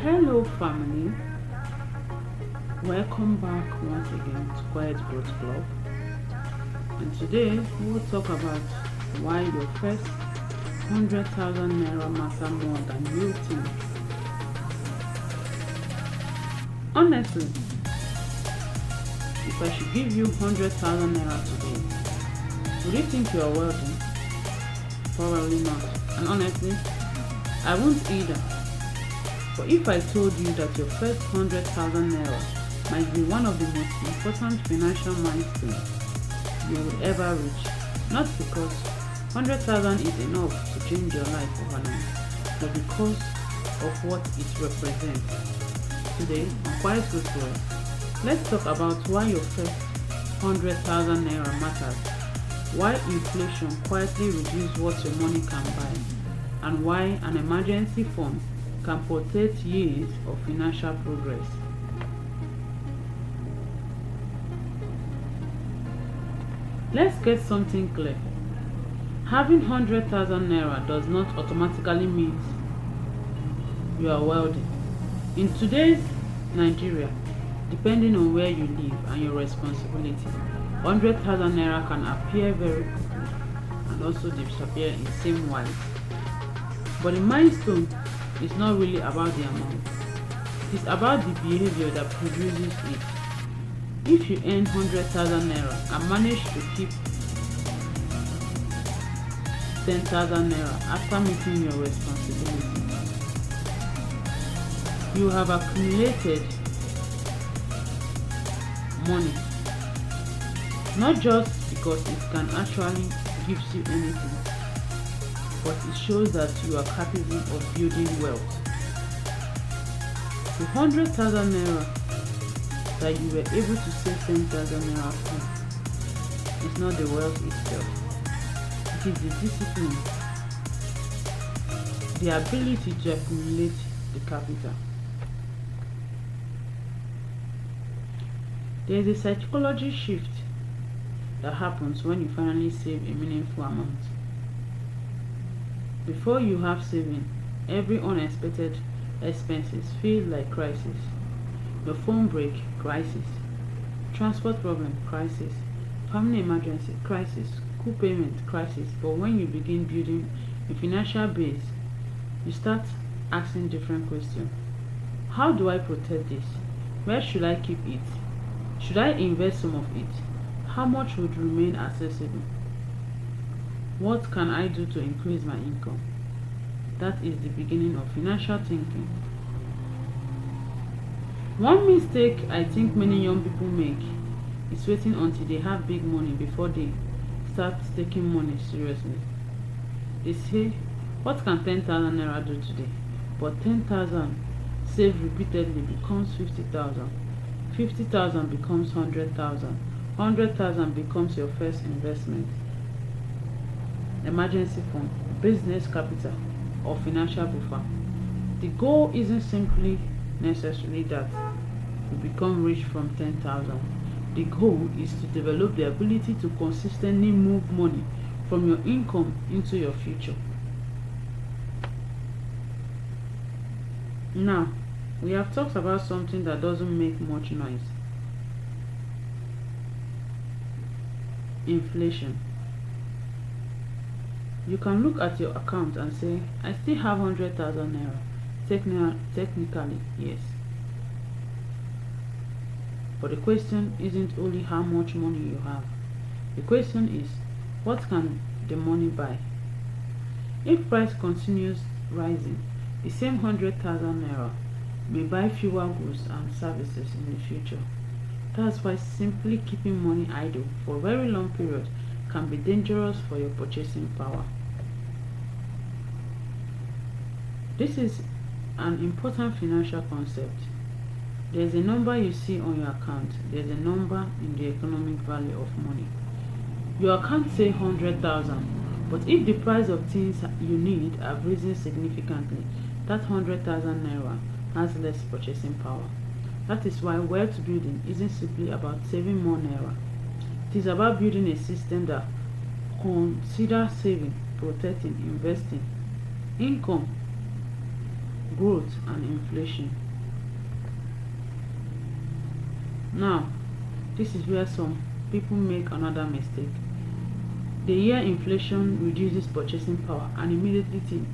Hello, family. Welcome back once again to Quiet Growth Club. And today we'll talk about why your first 100,000 naira matter more than you think. Honestly, if I should give you 100,000 naira today, would you think you are wealthy? Probably not. And honestly, I won't either. But if I told you that your first 100,000 naira might be one of the most important financial milestones you will ever reach, not because 100,000 is enough to change your life overnight, but because of what it represents. Today on Quiet Good Flow, let's talk about why your first 100,000 naira matters, why inflation quietly reduces what your money can buy, and why an emergency fund can protect years of financial progress. Let's get something clear. Having 100,000 naira does not automatically mean you are wealthy. In today's Nigeria, depending on where you live and your responsibility, 100,000 naira can appear very quickly and also disappear in the same way. But the milestone is not really about the amount. It's about the behavior that produces it. If you earn 100,000 naira and manage to keep 10,000 naira after meeting your responsibility, you have accumulated money. Not just because it can actually give you anything, but it shows that you are capable of building wealth. The 100,000 naira that you were able to save 10,000 naira from is not the wealth itself. It is the discipline, the ability to accumulate the capital. There is a psychology shift that happens when you finally save a meaningful amount. Before you have saving, every unexpected expenses feel like crisis. Your phone break, crisis. Transport problem, crisis. Family emergency, crisis. School payment, crisis. But when you begin building a financial base, you start asking different questions. How do I protect this? Where should I keep it? Should I invest some of it? How much would remain accessible? What can I do to increase my income? That is the beginning of financial thinking. One mistake I think many young people make is waiting until they have big money before they start taking money seriously. They say, what can 10,000 naira do today? But 10,000 saved repeatedly becomes 50,000. 50,000 becomes 100,000. 100,000 becomes your first investment, emergency fund, business capital, or financial buffer. The goal isn't simply necessarily that you become rich from 10,000. The goal is to develop the ability to consistently move money from your income into your future. Now, we have talked about something that doesn't make much noise. Inflation. You can look at your account and say, I still have 100,000 naira. Technically, yes. But the question isn't only how much money you have. The question is, what can the money buy? If price continues rising, the same 100,000 naira may buy fewer goods and services in the future. That's why simply keeping money idle for a very long period can be dangerous for your purchasing power. This is an important financial concept. There's a number you see on your account. There's a number in the economic value of money. Your account say 100,000, but if the price of things you need have risen significantly, that 100,000 naira has less purchasing power. That is why wealth building isn't simply about saving more naira. It is about building a system that considers saving, protecting, investing, income, growth and inflation. Now, this is where some people make another mistake. They hear inflation reduces purchasing power and immediately think,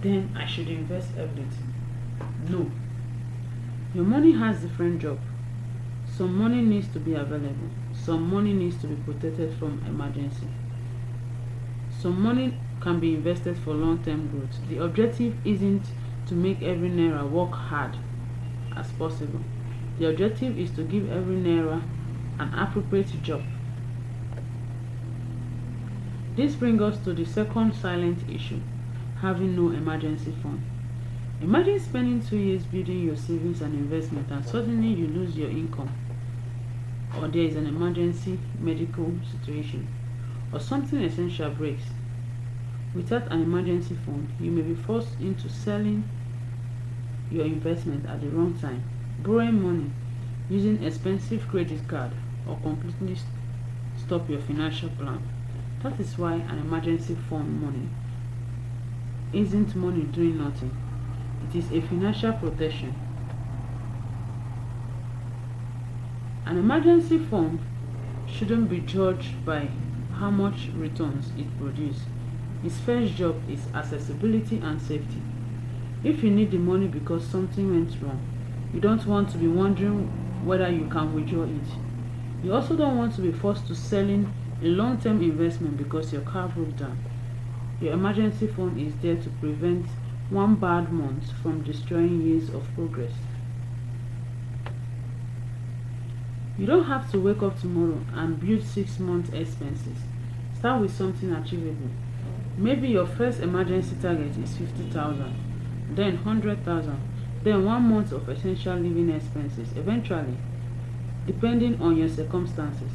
then I should invest everything. No. Your money has different job. Some money needs to be available. Some money needs to be protected from emergency. Some money can be invested for long-term growth. The objective isn't to make every naira work hard as possible. The objective is to give every naira an appropriate job. This brings us to the second silent issue, having no emergency fund. Imagine spending 2 years building your savings and investment, and suddenly you lose your income, or there is an emergency medical situation, or something essential breaks. Without an emergency fund, you may be forced into selling your investment at the wrong time, borrowing money, using expensive credit card, or completely stop your financial plan. That is why an emergency fund money isn't money doing nothing. It is a financial protection. An emergency fund shouldn't be judged by how much returns it produces. Its first job is accessibility and safety. If you need the money because something went wrong, you don't want to be wondering whether you can withdraw it. You also don't want to be forced to selling a long-term investment because your car broke down. Your emergency fund is there to prevent one bad month from destroying years of progress. You don't have to wake up tomorrow and build 6 months expenses. Start with something achievable. Maybe your first emergency target is 50,000, then 100,000, then 1 month of essential living expenses. Eventually, depending on your circumstances,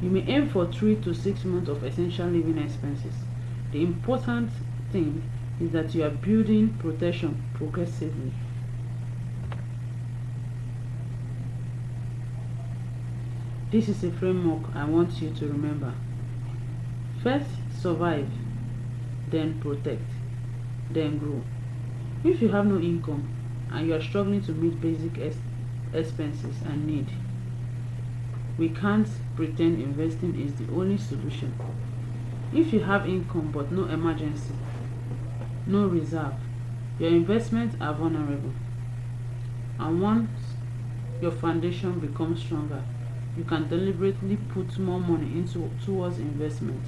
you may aim for 3 to 6 months of essential living expenses. The important thing is that you are building protection progressively. This is a framework I want you to remember. First, survive, then protect, then grow. If you have no income and you are struggling to meet basic expenses and need, we can't pretend investing is the only solution. If you have income but no emergency, no reserve, your investments are vulnerable. And once your foundation becomes stronger, you can deliberately put more money towards investment,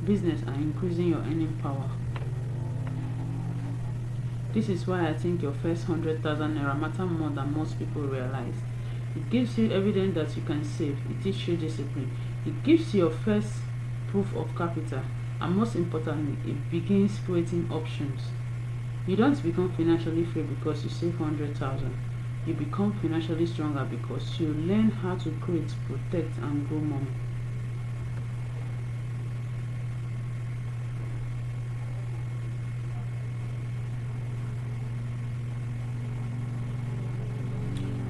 business, and increasing your earning power. This is why I think your first 100,000 naira matter more than most people realize. It gives you evidence that you can save. It teaches you discipline. It gives you your first proof of capital. And most importantly, it begins creating options. You don't become financially free because you save 100,000. You become financially stronger because you learn how to create, protect, and grow money.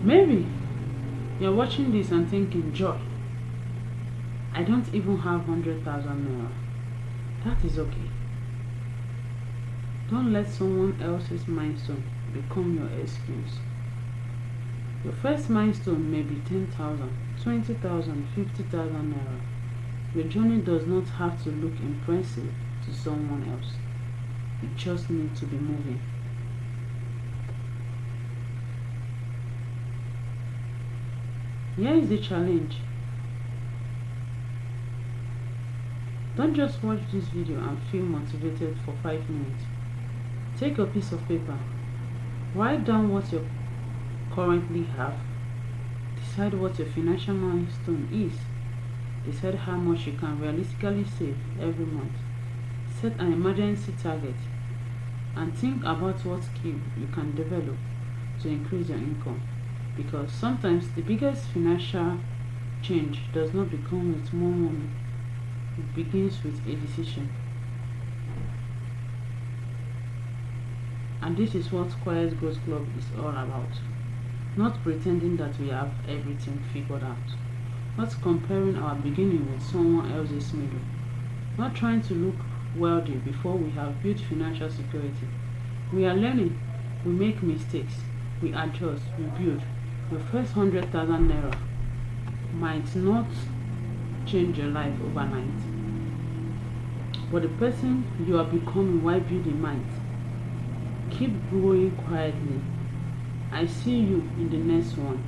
Maybe you're watching this and thinking, Joy, I don't even have 100,000 naira. That is okay. Don't let someone else's milestone become your excuse. Your first milestone may be 10,000, 20,000, 50,000 naira. Your journey does not have to look impressive to someone else. It just needs to be moving. Here is the challenge. Don't just watch this video and feel motivated for 5 minutes. Take a piece of paper. Write down what you currently have. Decide what your financial milestone is. Decide how much you can realistically save every month. Set an emergency target. And think about what skill you can develop to increase your income. Because sometimes the biggest financial change does not become with more money. It begins with a decision. And this is what Quiet Growth Club is all about. Not pretending that we have everything figured out. Not comparing our beginning with someone else's middle. Not trying to look wealthy before we have built financial security. We are learning, We make mistakes, we adjust, we build. Your first 100,000 naira might not change your life overnight, but the person you are becoming while building might. Keep growing quietly. I see you in the next one.